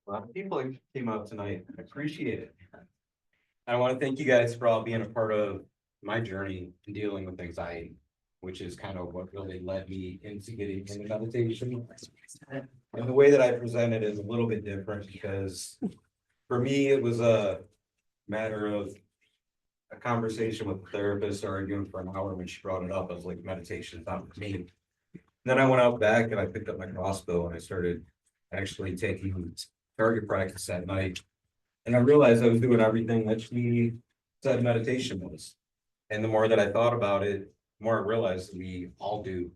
A lot of people came out tonight. I appreciate it. I want to thank you guys for all being a part of my journey in dealing with anxiety, which is kind of what really led me into getting into meditation. And the way that I present it is a little bit different because for me, it was a matter of a conversation with a therapist arguing for an hour when she brought it up. I was like, meditation is not for me. Then I went out back and I picked up my crossbow and I started actually taking target practice at night. And I realized I was doing everything that she said meditation was. And the more that I thought about it, the more I realized that we all do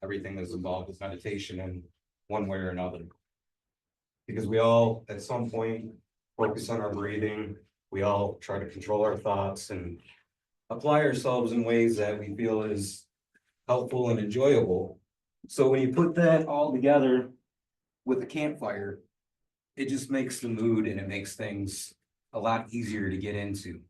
everything that's involved with meditation in one way or another. Because we all, at some point, focus on our breathing. We all try to control our thoughts and apply ourselves in ways that we feel is helpful and enjoyable. So when you put that all together with a campfire, it just makes the mood and it makes things a lot easier to get into.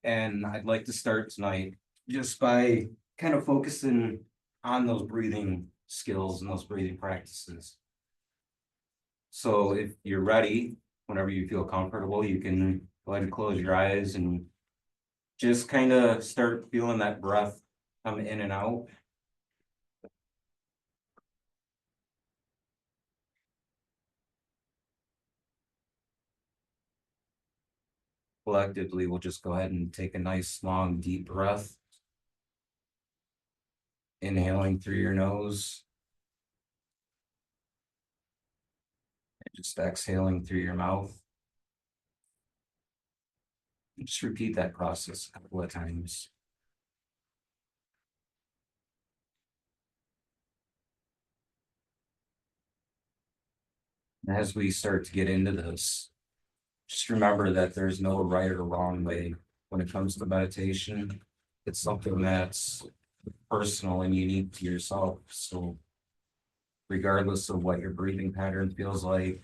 And I'd like to start tonight just by kind of focusing on those breathing skills and those breathing practices. So if you're ready, whenever you feel comfortable, you can go ahead and close your eyes and just kind of start feeling that breath come in and out. Collectively, we'll just go ahead and take a nice, long, deep breath, inhaling through your nose, and just exhaling through your mouth. And just repeat that process a couple of times. As we start to get into this, just remember that there's no right or wrong way when it comes to meditation. It's something that's personal and unique to yourself. So, regardless of what your breathing pattern feels like,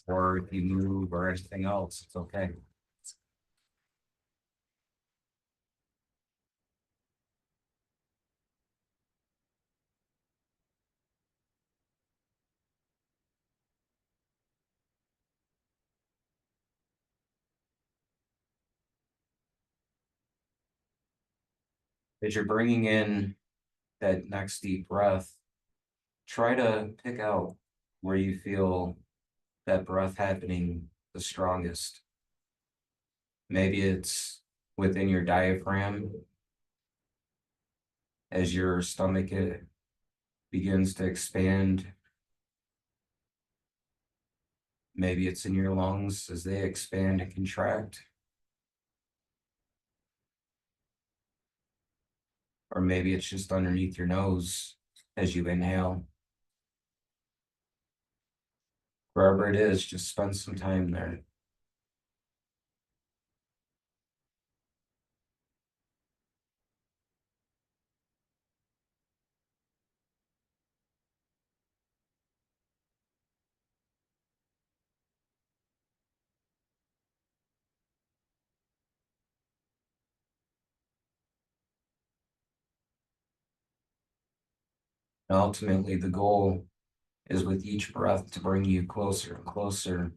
or if you move or anything else, it's okay. As you're bringing in that next deep breath, try to pick out where you feel that breath happening the strongest. Maybe it's within your diaphragm as your stomach begins to expand. Maybe it's in your lungs as they expand and contract. Or maybe it's just underneath your nose as you inhale. Wherever it is, just spend some time there. And ultimately, the goal is with each breath to bring you closer and closer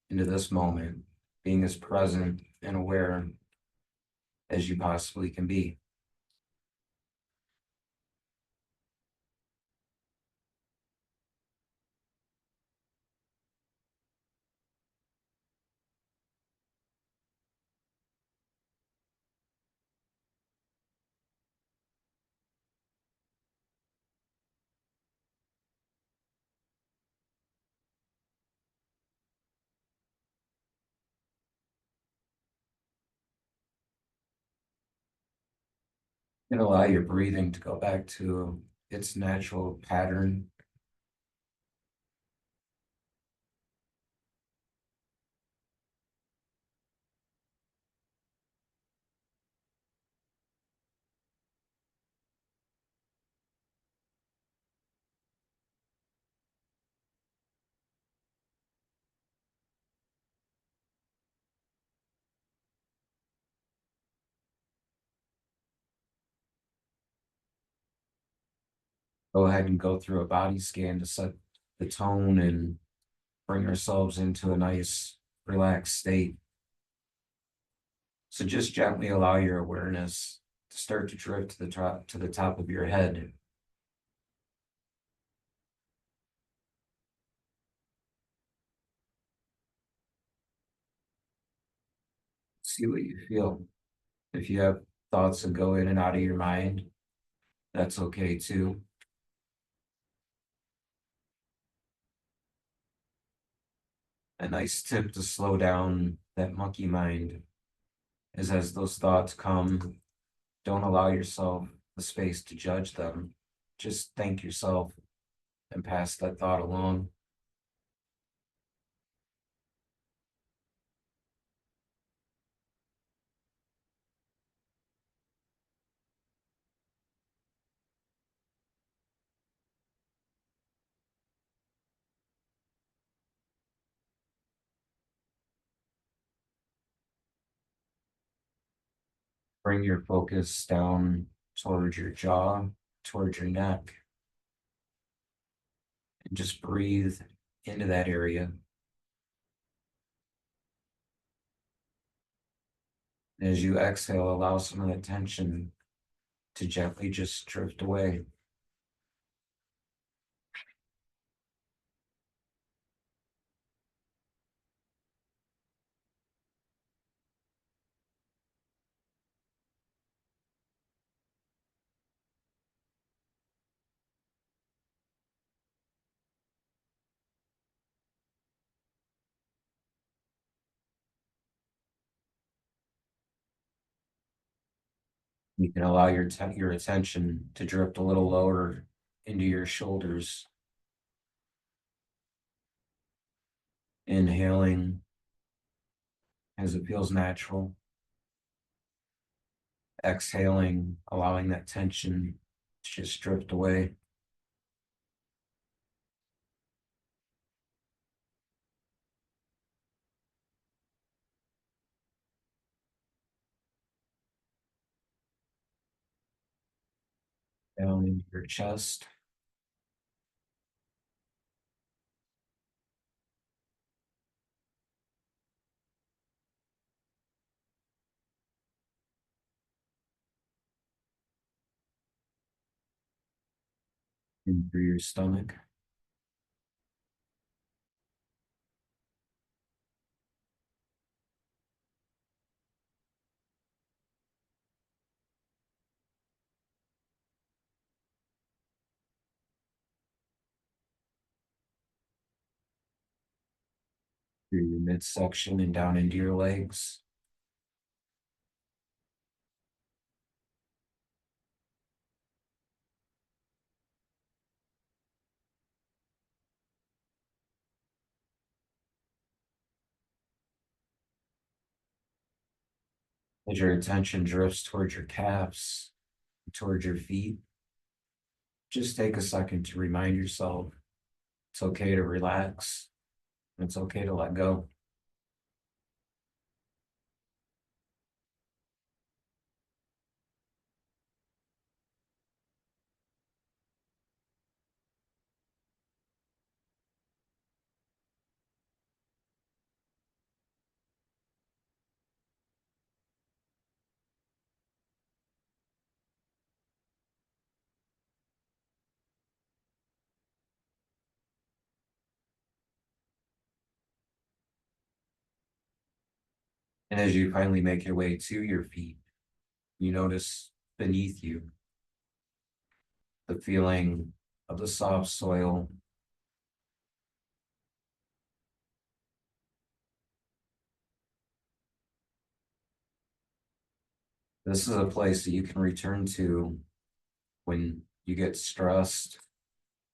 into this moment, being as present and aware as you possibly can be. And allow your breathing to go back to its natural pattern. Go ahead and go through a body scan to set the tone and bring ourselves into a nice, relaxed state. So just gently allow your awareness to start to drift to the top of your head. See what you feel. If you have thoughts that go in and out of your mind, that's okay too. A nice tip to slow down that monkey mind is as those thoughts come, don't allow yourself the space to judge them. Just thank yourself and pass that thought along. Bring your focus down towards your jaw, towards your neck, and just breathe into that area. And as you exhale, allow some of that tension to gently just drift away. You can allow your attention to drift a little lower into your shoulders, inhaling as it feels natural, exhaling, allowing that tension to just drift away. Down into your chest, in through your stomach, through your midsection and down into your legs. As your attention drifts towards your calves, towards your feet, just take a second to remind yourself it's okay to relax. It's okay to let go. And as you finally make your way to your feet, you notice beneath you the feeling of the soft soil. This is a place that you can return to when you get stressed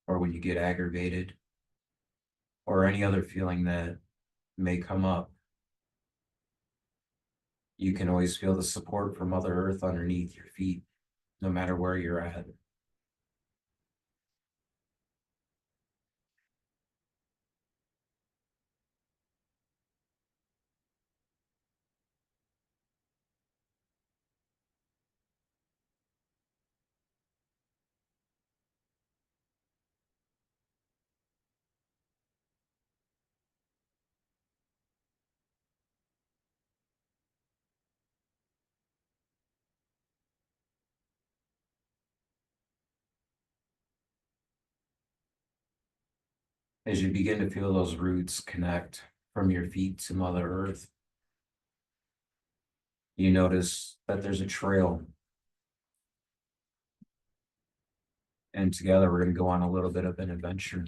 or when you get aggravated or any other feeling that may come up. You can always feel the support from Mother Earth underneath your feet, no matter where you're at. As you begin to feel those roots connect from your feet to Mother Earth, you notice that there's a trail. And together we're going to go on a little bit of an adventure.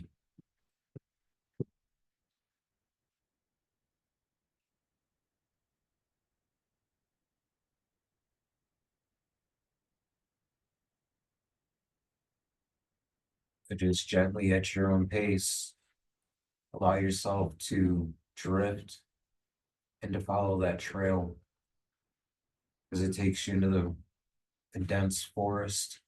But just gently at your own pace, allow yourself to drift and to follow that trail as it takes you into the dense forest.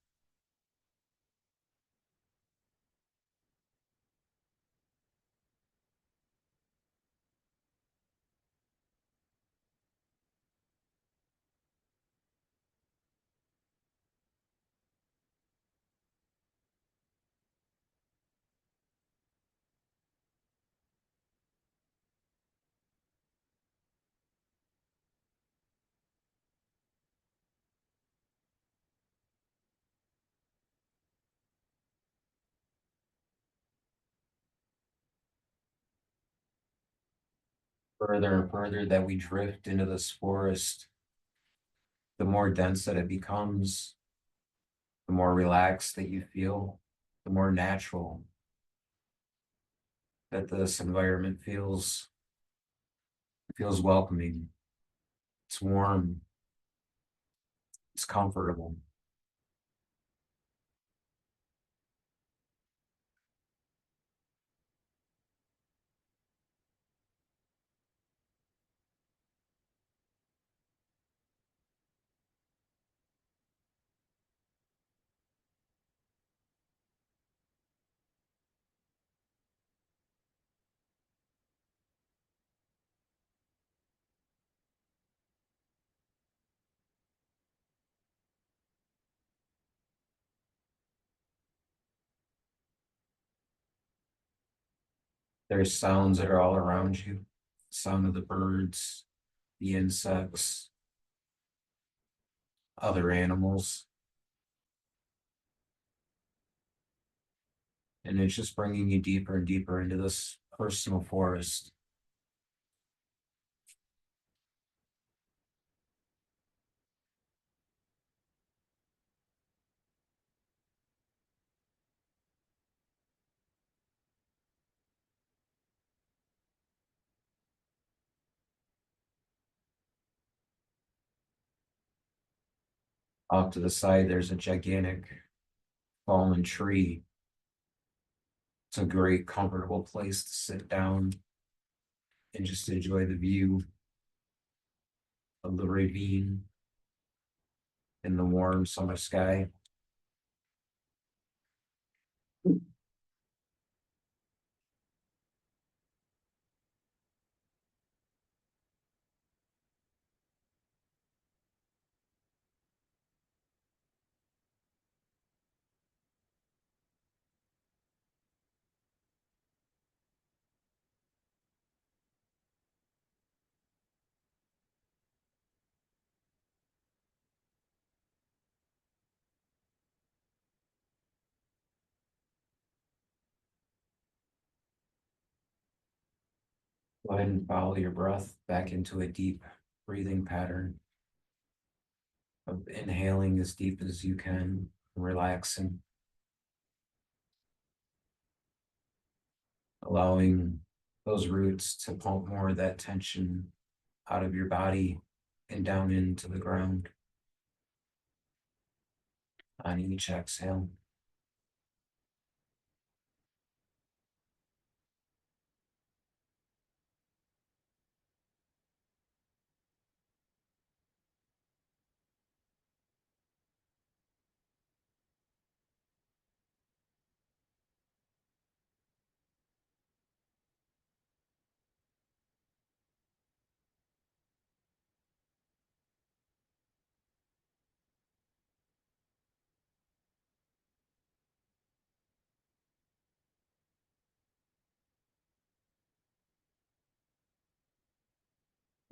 Further and further that we drift into this forest, the more dense that it becomes, the more relaxed that you feel, the more natural that this environment feels welcoming. It's warm, it's comfortable. There's sounds that are all around you, sound of the birds, the insects, other animals, and it's just bringing you deeper and deeper into this personal forest. Off to the side, there's a gigantic fallen tree. It's a great, comfortable place to sit down and just enjoy the view of the ravine in the warm summer sky. Go ahead and follow your breath back into a deep breathing pattern of inhaling as deep as you can, relaxing, allowing those roots to pump more of that tension out of your body and down into the ground on each exhale.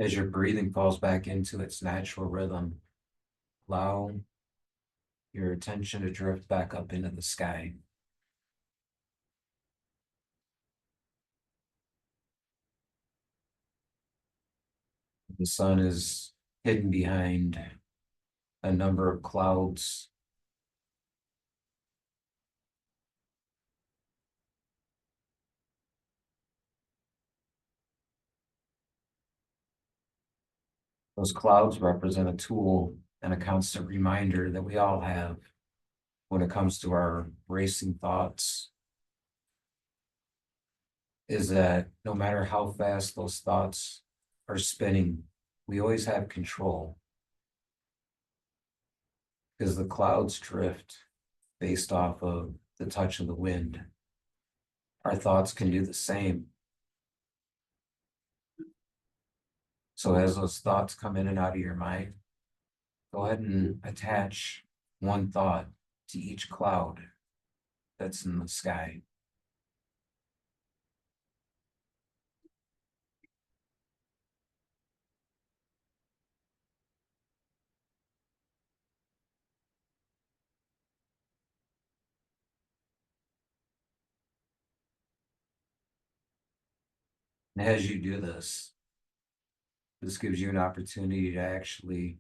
As your breathing falls back into its natural rhythm, allow your attention to drift back up into the sky. The sun is hidden behind a number of clouds. Those clouds represent a tool and a constant reminder that we all have when it comes to our racing thoughts, is that no matter how fast those thoughts are spinning, we always have control because the clouds drift based off of the touch of the wind. Our thoughts can do the same. So as those thoughts come in and out of your mind, go ahead and attach one thought to each cloud that's in the sky. And as you do this, this gives you an opportunity to actually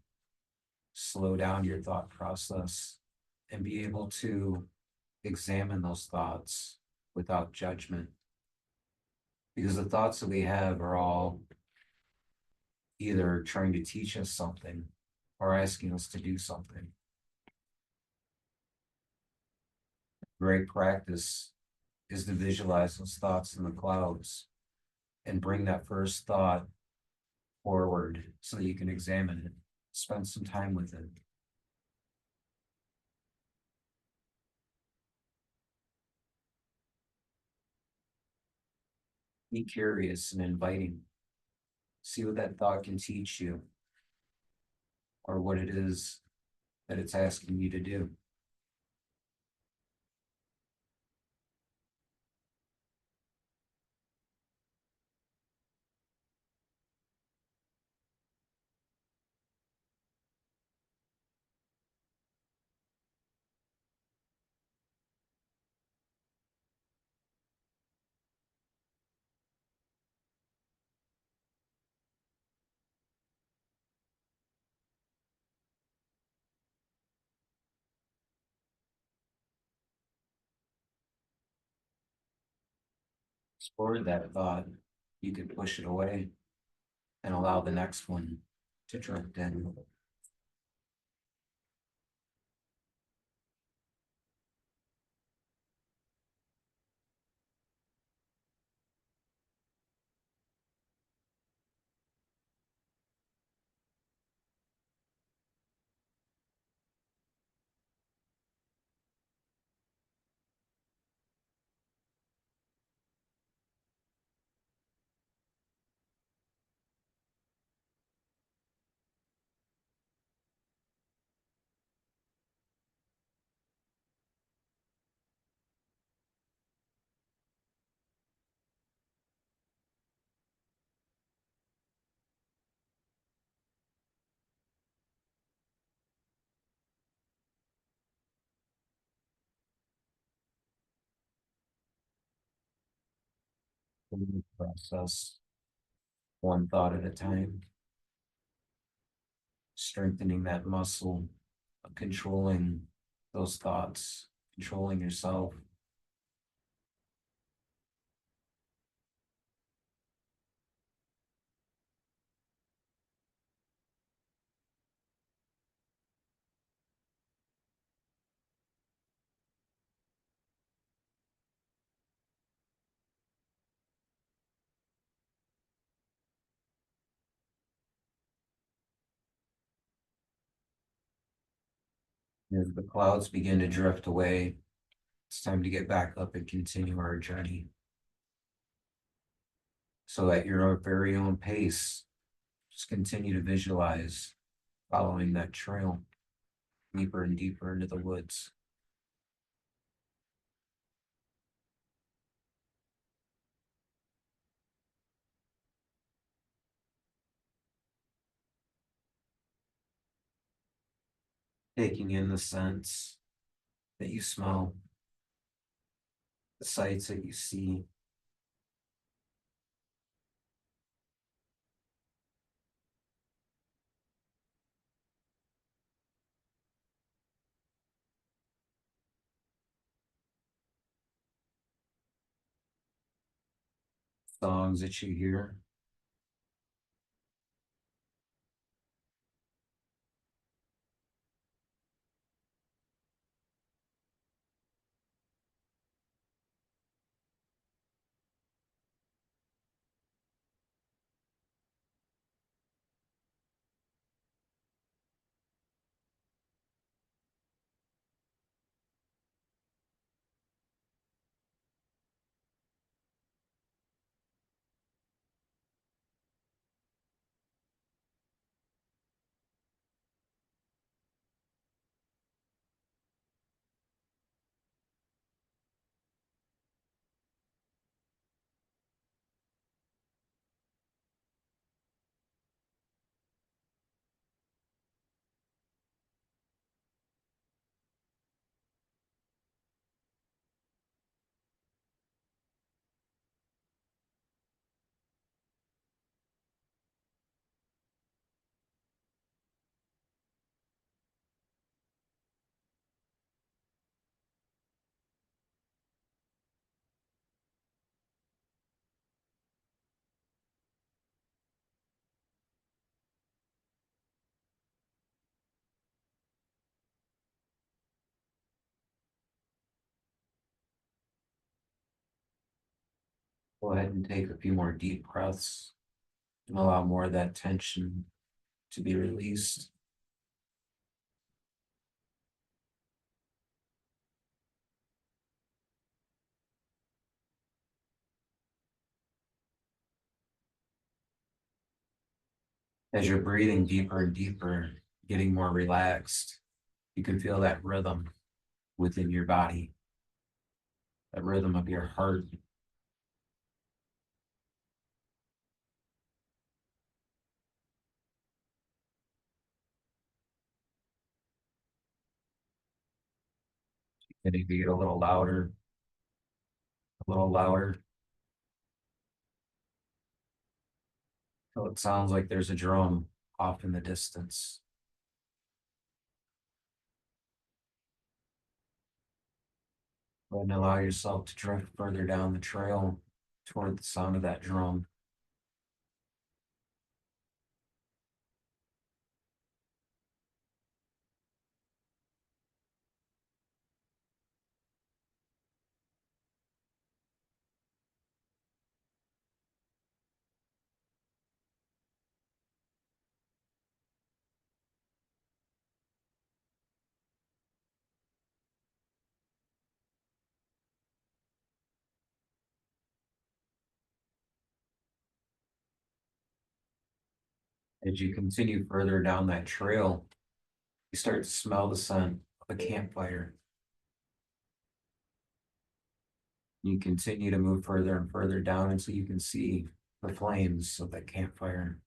slow down your thought process and be able to examine those thoughts without judgment. Because the thoughts that we have are all either trying to teach us something or asking us to do something. Great practice is to visualize those thoughts in the clouds and bring that first thought forward so that you can examine it, spend some time with it. Be curious and inviting. See what that thought can teach you or what it is that it's asking you to do. Explore that thought. You can push it away and allow the next one to drift in. Process one thought at a time, strengthening that muscle of controlling those thoughts, controlling yourself. As the clouds begin to drift away, it's time to get back up and continue our journey. So at your very own pace, just continue to visualize following that trail deeper and deeper into the woods. Taking in the scents that you smell, the sights that you see, songs that you hear. Go ahead and take a few more deep breaths and allow more of that tension to be released. As you're breathing deeper and deeper, getting more relaxed, you can feel that rhythm within your body, that rhythm of your heart. And if you get a little louder, a little louder, so it sounds like there's a drum off in the distance. Go ahead and allow yourself to drift further down the trail toward the sound of that drum. As you continue further down that trail, you start to smell the scent of a campfire. You continue to move further and further down until you can see the flames of that campfire.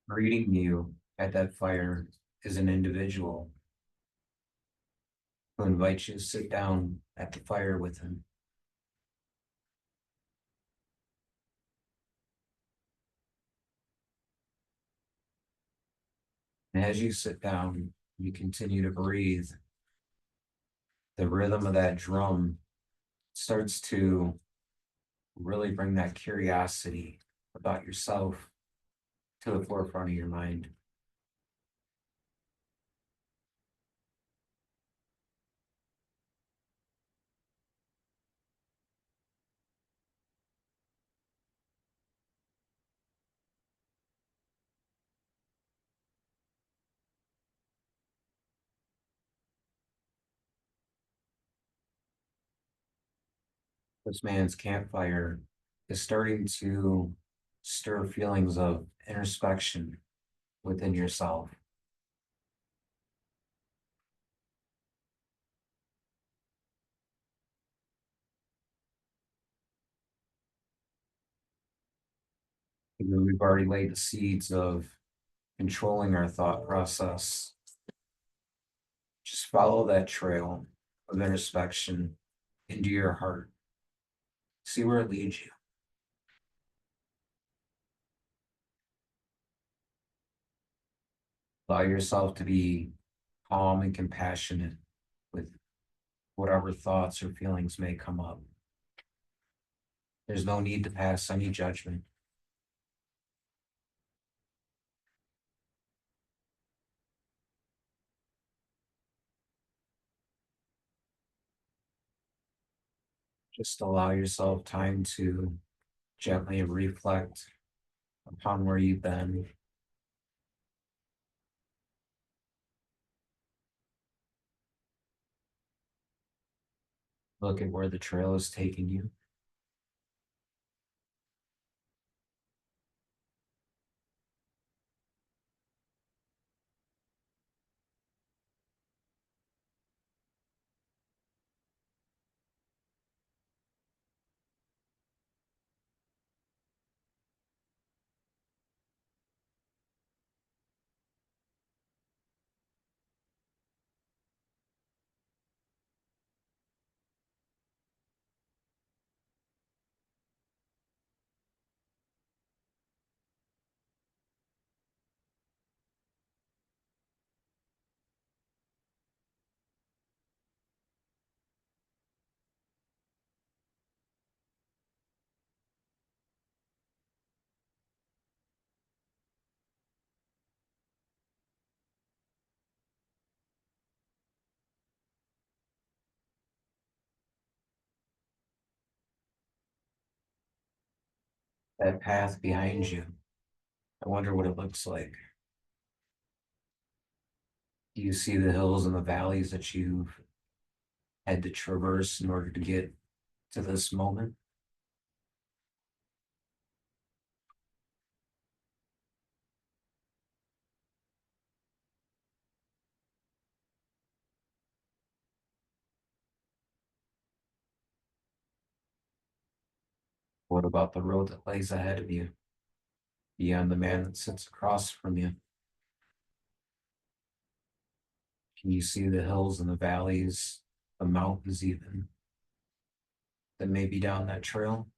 Greeting you at that fire is an individual who invites you to sit down at the fire with him. And as you sit down, you continue to breathe. The rhythm of that drum starts to really bring that curiosity about yourself to the forefront of your mind. This man's campfire is starting to stir feelings of introspection within yourself. We've already laid the seeds of controlling our thought process. Just follow that trail of introspection into your heart. See where it leads you. Allow yourself to be calm and compassionate whatever thoughts or feelings may come up. There's no need to pass any judgment. Just allow yourself time to gently reflect upon where you've been. Look at where the trail is taking you. That path behind you, I wonder what it looks like. Do you see the hills and the valleys that you've had to traverse in order to get to this moment? What about the road that lays ahead of you, beyond the man that sits across from you? Can you see the hills and the valleys, the mountains even, that may be down that trail?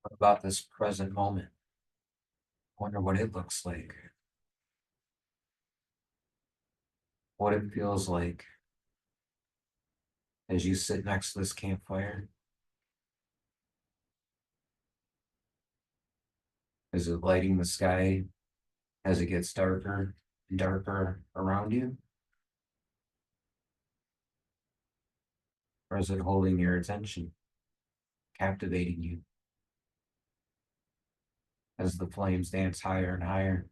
What about this present moment? I wonder what it looks like, what it feels like as you sit next to this campfire. Is it lighting the sky as it gets darker and darker around you? Or is it holding your attention, captivating you as the flames dance higher and higher?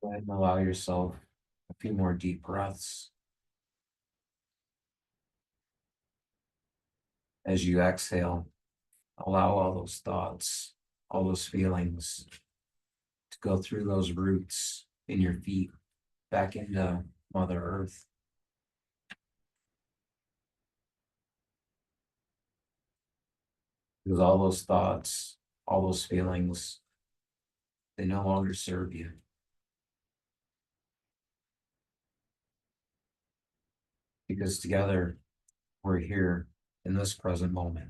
Go ahead and allow yourself a few more deep breaths. As you exhale, allow all those thoughts, all those feelings to go through those roots in your feet back into Mother Earth. Because all those thoughts, all those feelings, they no longer serve you. Because together we're here in this present moment.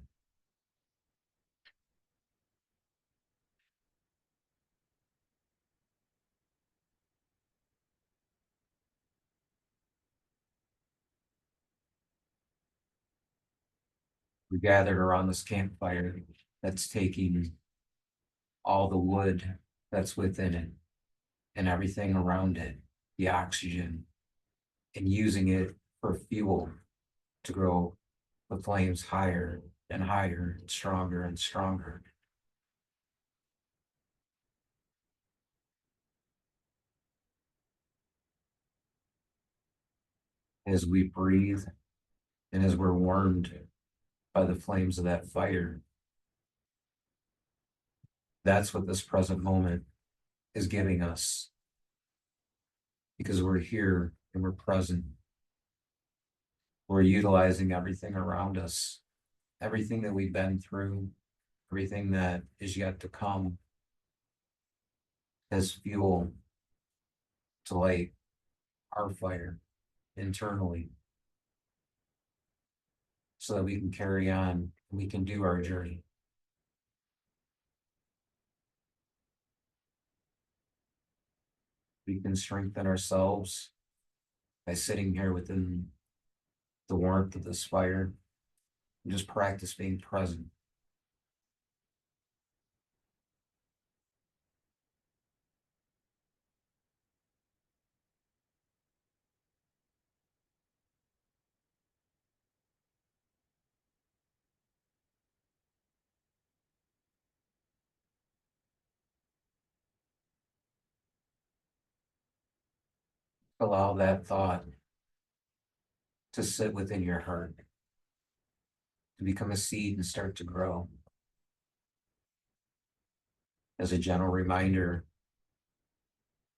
We gathered around this campfire that's taking all the wood that's within it and everything around it, the oxygen, and using it for fuel to grow the flames higher and higher, and stronger and stronger. As we breathe And as we're warmed by the flames of that fire, that's what this present moment is giving us, because we're here and we're present. We're utilizing everything around us, everything that we've been through, everything that is yet to come as fuel to light our fire internally so that we can carry on, we can do our journey. We can strengthen ourselves by sitting here within the warmth of this fire and just practice being present. Allow that thought to sit within your heart, to become a seed and start to grow. As a gentle reminder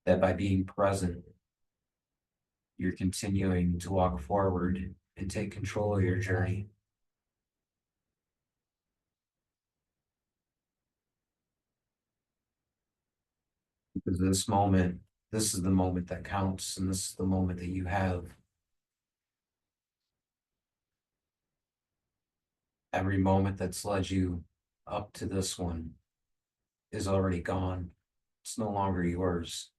that by being present, you're continuing to walk forward and take control of your journey. Because this moment, this is the moment that counts, and this is the moment that you have. Every moment that's led you up to this one is already gone. It's no longer yours.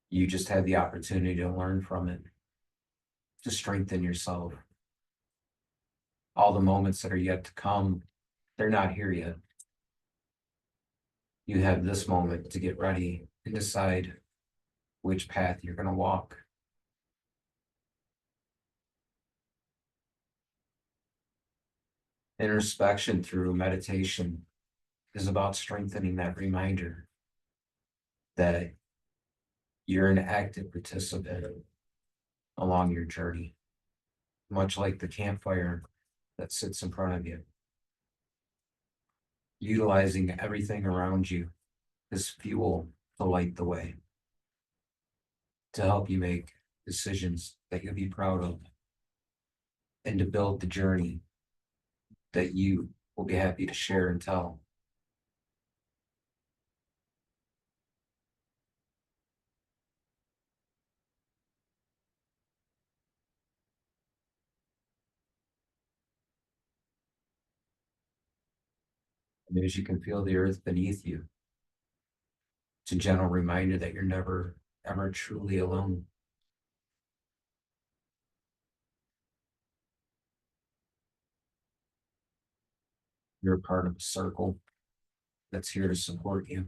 You just had the opportunity to learn from it, to strengthen yourself. All the moments that are yet to come, they're not here yet. You have this moment to get ready and decide which path you're going to walk. Introspection through meditation is about strengthening that reminder that you're an active participant along your journey, much like the campfire that sits in front of you. Utilizing everything around you as fuel to light the way, to help you make decisions that you'll be proud of, and to build the journey that you will be happy to share and tell. And as you can feel the earth beneath you, it's a gentle reminder that you're never, ever truly alone. You're a part of a circle that's here to support you.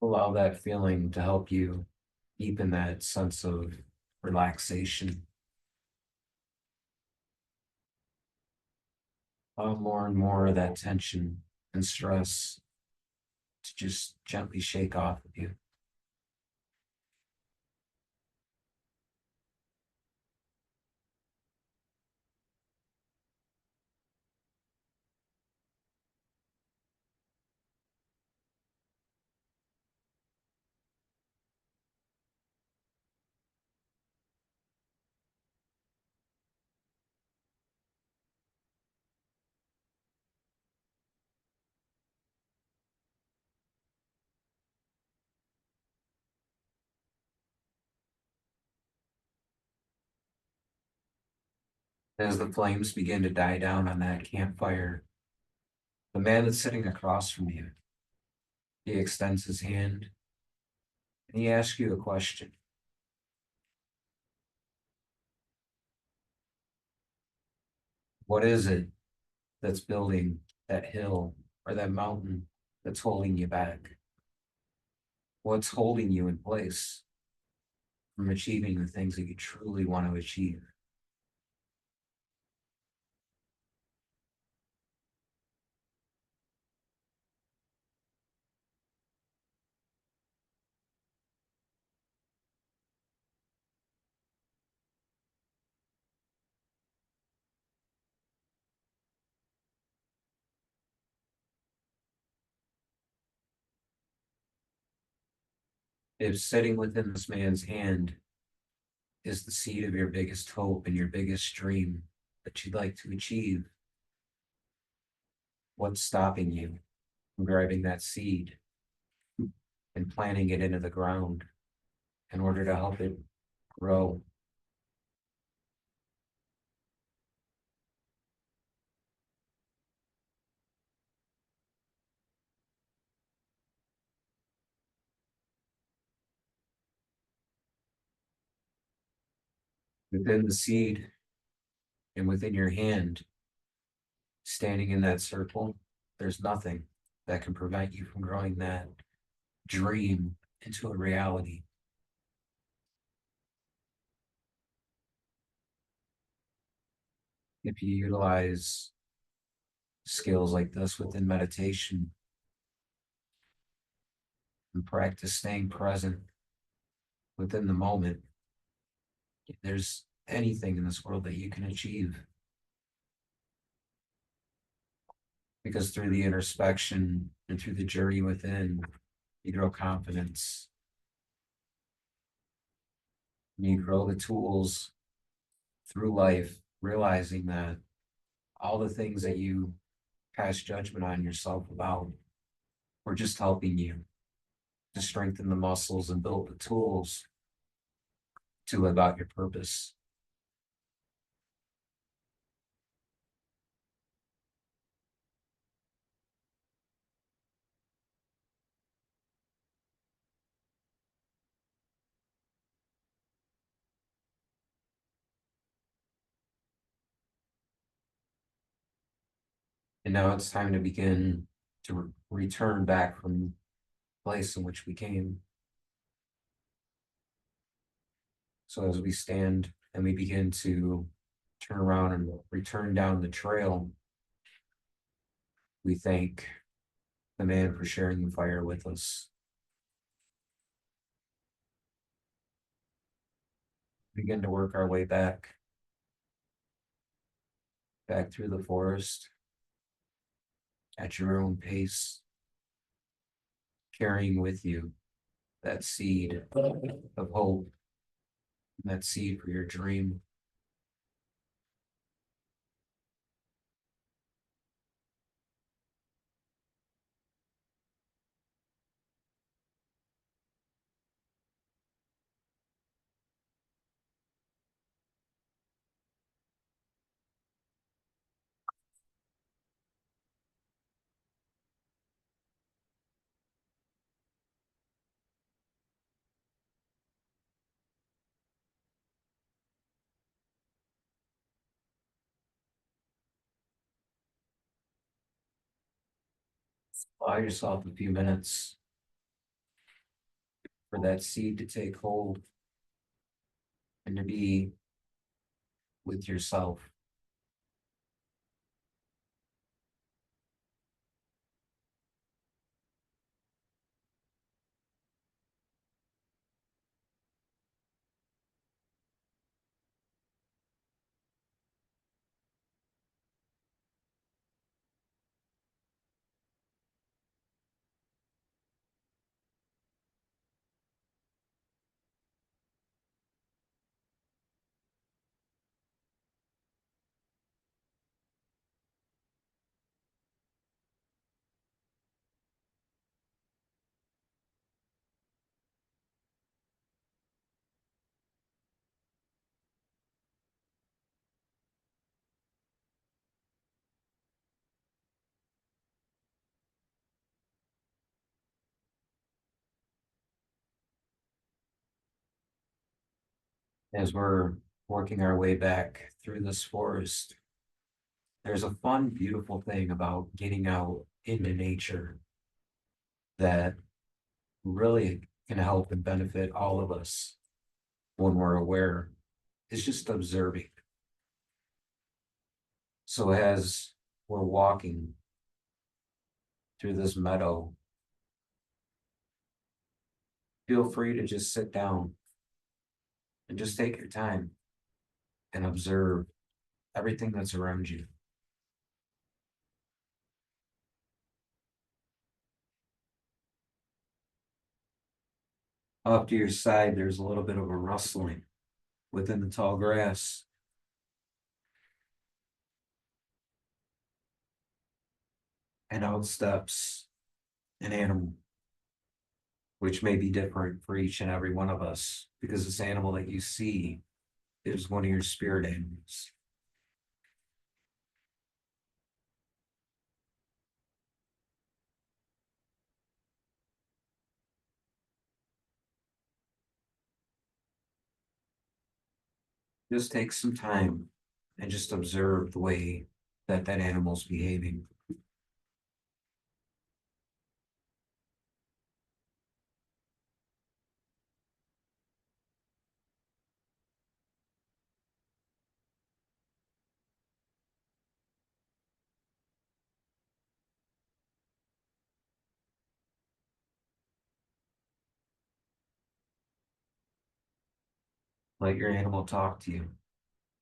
Allow that feeling to help you deepen that sense of relaxation. Allow more and more of that tension and stress to just gently shake off of you. As the flames begin to die down on that campfire, the man that's sitting across from you, he extends his hand and he asks you a question. What is it that's building that hill or that mountain that's holding you back? What's holding you in place? from achieving the things that you truly want to achieve. If sitting within this man's hand is the seed of your biggest hope and your biggest dream that you'd like to achieve, what's stopping you from grabbing that seed and planting it into the ground in order to help it grow? Within the seed and within your hand, standing in that circle, there's nothing that can prevent you from growing that dream into a reality. If you utilize skills like this within meditation and practice staying present within the moment, there's anything in this world that you can achieve. Because through the introspection and through the journey within, you grow confidence. You grow the tools through life, realizing that all the things that you pass judgment on yourself about were just helping you to strengthen the muscles and build the tools to live out your purpose. And now it's time to begin to return back from the place in which we came. So as we stand and we begin to turn around and return down the trail, we thank the man for sharing the fire with us. Begin to work our way back through the forest at your own pace, carrying with you that seed of hope, that seed for your dream. Allow yourself a few minutes for that seed to take hold and to be with yourself. As we're working our way back through this forest, there's a fun, beautiful thing about getting out into nature that really can help and benefit all of us. when we're aware is just observing. So as we're walking through this meadow, feel free to just sit down and just take your time and observe everything that's around you. Off to your side, there's a little bit of a rustling within the tall grass. And out steps an animal, which may be different for each and every one of us, because this animal that you see is one of your spirit animals. Just take some time and just observe the way that that animal's behaving. Let your animal talk to you,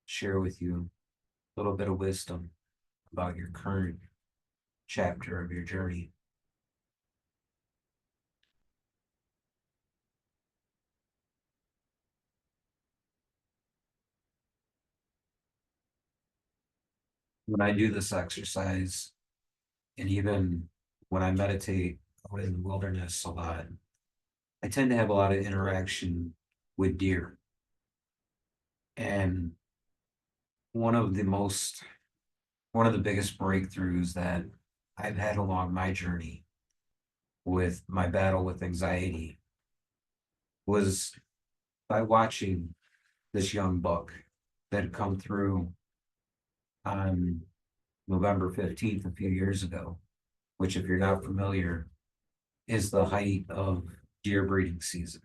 share with you a little bit of wisdom about your current chapter of your journey. When I do this exercise, and even when I meditate out in the wilderness a lot, I tend to have a lot of interaction with deer. And one of the most, one of the biggest breakthroughs that I've had along my journey with my battle with anxiety was by watching this young buck that had come through on November 15th a few years ago, which, if you're not familiar, is the height of deer breeding season.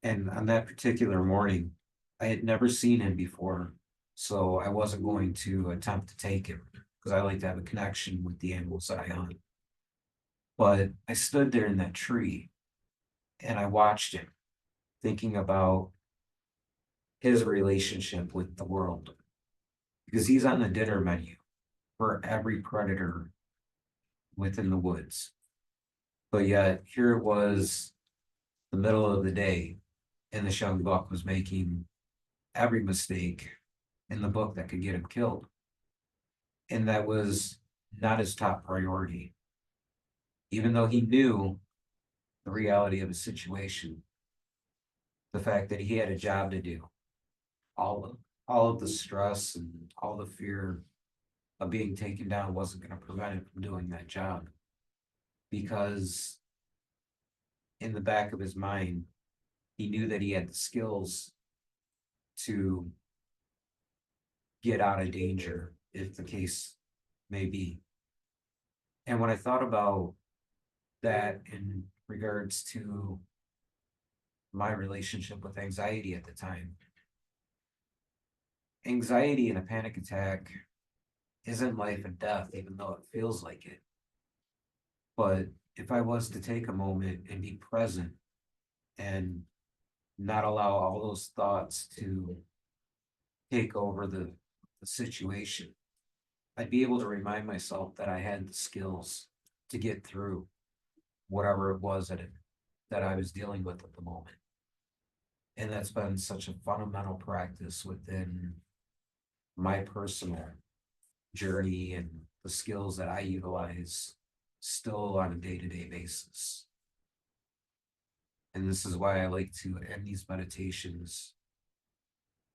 And on that particular morning, I had never seen him before, so I wasn't going to attempt to take him because I like to have a connection with the animals that I hunt. But I stood there in that tree and I watched him, thinking about his relationship with the world, because he's on the dinner menu for every predator within the woods. But yet, here it was the middle of the day, and this young buck was making every mistake in the book that could get him killed. And that was not his top priority, even though he knew the reality of his situation, the fact that he had a job to do, all of all of the stress and all the fear of being taken down wasn't going to prevent him from doing that job, because in the back of his mind, he knew that he had the skills to get out of danger if the case may be. And when I thought about that in regards to my relationship with anxiety at the time, anxiety and a panic attack isn't life and death, even though it feels like it. But if I was to take a moment and be present and not allow all those thoughts to take over the situation, I'd be able to remind myself that I had the skills to get through whatever it was that I was dealing with at the moment. And that's been such a fundamental practice within my personal journey and the skills that I utilize still on a day-to-day basis. And this is why I like to end these meditations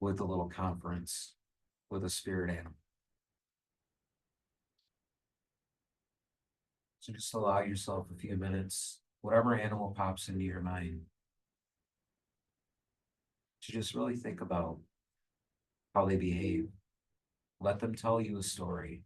with a little conference with a spirit animal. So just allow yourself a few minutes, whatever animal pops into your mind, to just really think about how they behave. Let them tell you a story.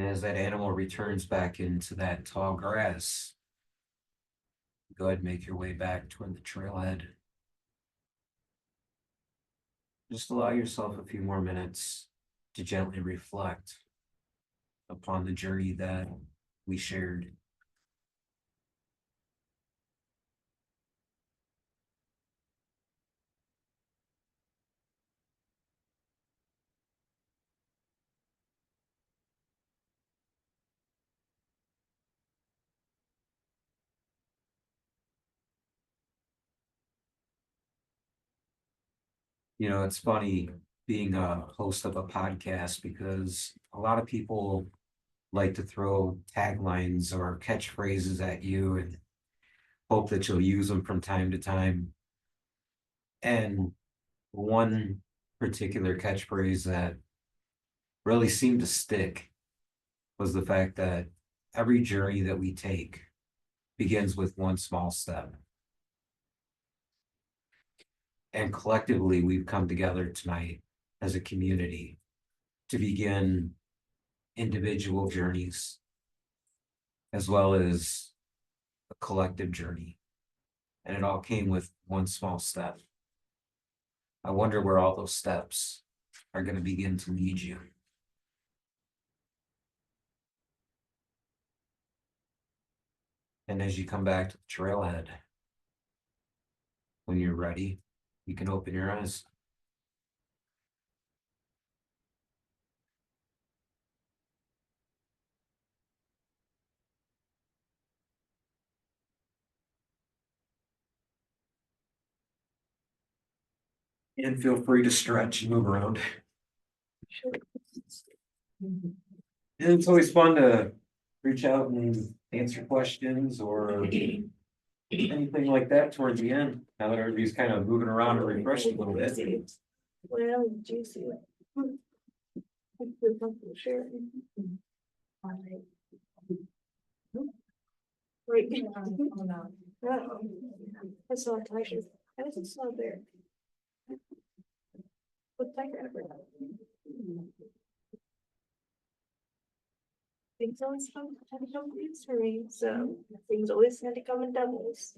And as that animal returns back into that tall grass, go ahead and make your way back toward the trailhead. Just allow yourself a few more minutes to gently reflect upon the journey that we shared. You know, it's funny being a host of a podcast because a lot of people like to throw taglines or catchphrases at you and hope that you'll use them from time to time. And one particular catchphrase that really seemed to stick was the fact that every journey that we take begins with one small step. And collectively, we've come together tonight as a community to begin individual journeys as well as a collective journey. And it all came with one small step. I wonder where all those steps are going to begin to lead you. And as you come back to the trailhead, when you're ready, you can open your eyes. And feel free to stretch and move around. And it's always fun to reach out and answer questions or anything like that toward the end. Now that everybody's kind of moving around and refreshing a little bit. Well, juicy. Share. Right. I saw a tiger. I just saw a bear. What tiger ever? Things always come for me, so things always had to come in doubles.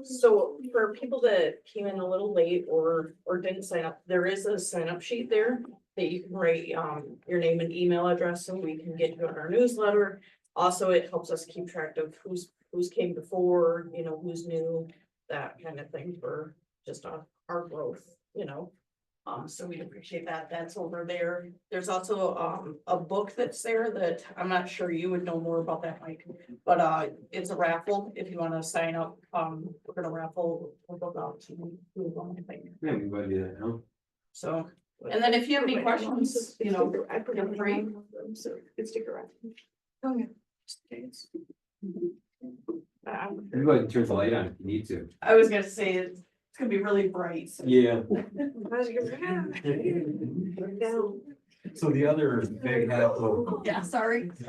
So for people that came in a little late or didn't sign up, there is a sign up sheet there that you can write your name and email address so we can get you on our newsletter. Also, it helps us keep track of who's came before, you know, who's new, that kind of thing for just our growth, you know. So we'd appreciate that. That's over there. There's also a book that's there that I'm not sure you would know more about that, Mike. But it's a raffle if you want to sign up. We're gonna raffle a book out to you, I think. Anybody that know? So, and then if you have any questions, you know, I put feel free. so it's sticker wrap. Oh, yeah. You go ahead and turn the light on if you need to. I was gonna say it's gonna be really bright. So. Yeah. Down. So the other big half of. Yeah, sorry. We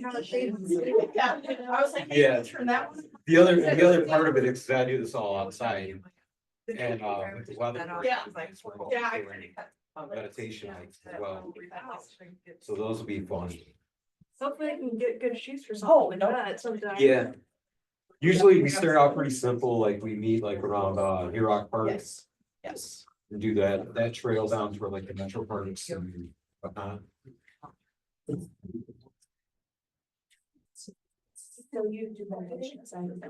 have a shade. Yeah, I was like, hey, Yeah. turn that one. The other part of it is 'cause I do this all outside and with the weather. Yeah. Yeah, I doing meditation nights as well. So those will be fun. Hopefully I can get good shoes for Oh, something no. like that sometime. Yeah. Usually we start out pretty simple, like we meet like around Rock Park Yes, yes. and do that trail down to like the metro parks and whatnot. So you do meditations and.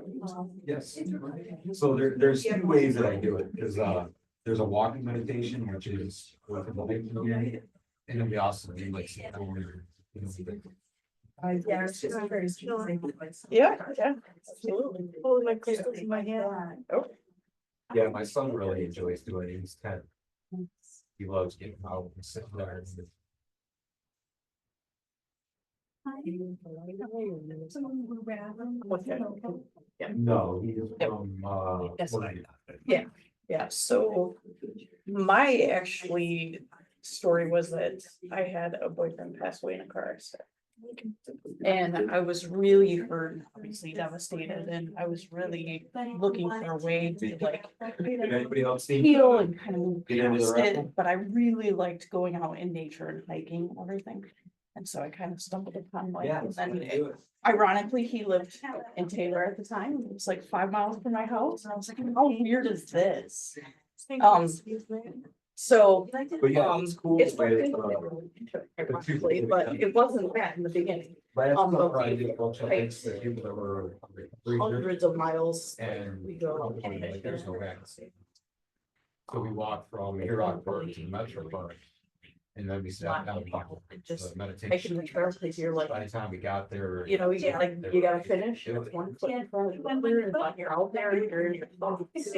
Yes. So there's two ways that I do it, because there's a walking meditation, which is with the bike community. And then we also do like some other, you know, Yeah, it's just very. Yeah, absolutely. Holding my crystals in my hand. yeah, my son really enjoys doing it. He's 10. He loves getting out and sitting there. And no, he's from That's what I Florida. Yeah, so my actually story was that I had a boyfriend pass away in a car accident. And I was really hurt, obviously devastated, and I was really looking for a way to like Did anybody else see? heal and kind of move Get into the past raffle? it, but I really liked going out in nature and hiking and everything. And so I kind of stumbled upon Mike, Yeah. and let's go then do it. ironically, he lived in Taylor at the time. It was like 5 miles from my house, and I was like, how weird is this? So, But yeah, it's cool. it's the way ironically, but it wasn't bad in the beginning. Last but summer I did a bunch of things that people that were. Hundreds of miles. And We go. like, there's no vacancy. So we walked from Huron Park to Metro Park. And then we sat down and Just meditation. making the trail, because you're By like, the time we got there. you know, you gotta finish. It's one foot in front of the other, and when you're out there, you're in your thoughts.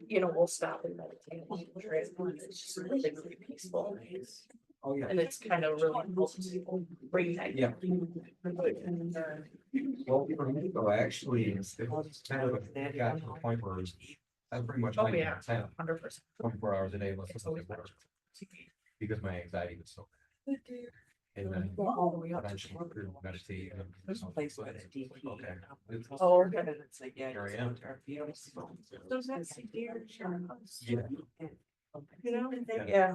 You know, we'll stop and meditate on the trail, and it's just really peaceful. Oh, yeah. And it's kind of really helps bring that. Yeah. Well, for me, though, actually, it was kind of, it got to the point where I pretty much. Oh, like yeah. 10, 24 hours a day, listen to the work. Because my anxiety was so bad. And then All the way up to eventually through meditate. And There's a place where it's deep. Okay. It's- Oh, okay. And it's like, yeah. Here I am. Those are deer. Yeah. You know? Yeah.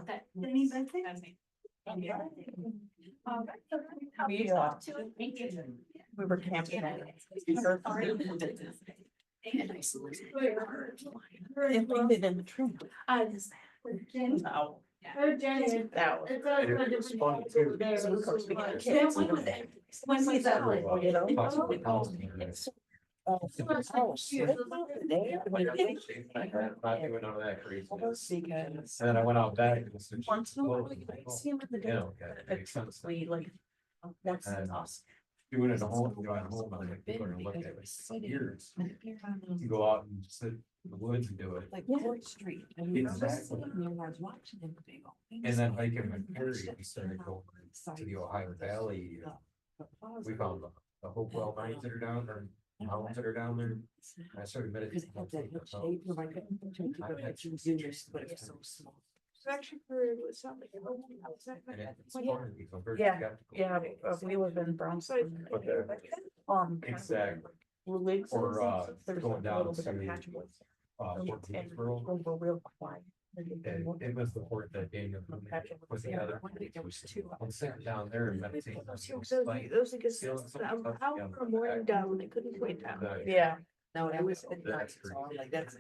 We were camping at. It landed in the tree. No. That was. And it was fun too. So of course we got kids. Yeah, when was it? When was that? You know? Possibly policy. Not doing none of that craziness. Because. And then I went out back. And it's- Once in a while, you might see him at the You know, door. yeah, it makes It's sense. probably like. Once in And- a us. Doing it at home, you know, at home, I'm like, people are gonna look at it for years. You go out and sit in the woods and do it. Like Court Street. And we were Exactly. sitting there and I was watching them. They go, And then hiking with Perry, we started going to the Ohio Valley. We found the Hopewell mines that are down there, mountains that are down there. And I started Because meditating. it had that much shape, and I couldn't take the pictures in there, but it was so small. Actually, it was something. And it's fun because I'm very Yeah, skeptical. Yeah, we live in Brownsville. Exactly. Religious. Or, There's going a down little bit of to, patchwork. Fort Gainesboro. And we're real quiet. And it was the fort that Daniel was the other. There was two. I'm sitting down there and meditating. on Those because how from morning down, they couldn't wait down. the- Yeah. No, it was. That's So I'm like, that's.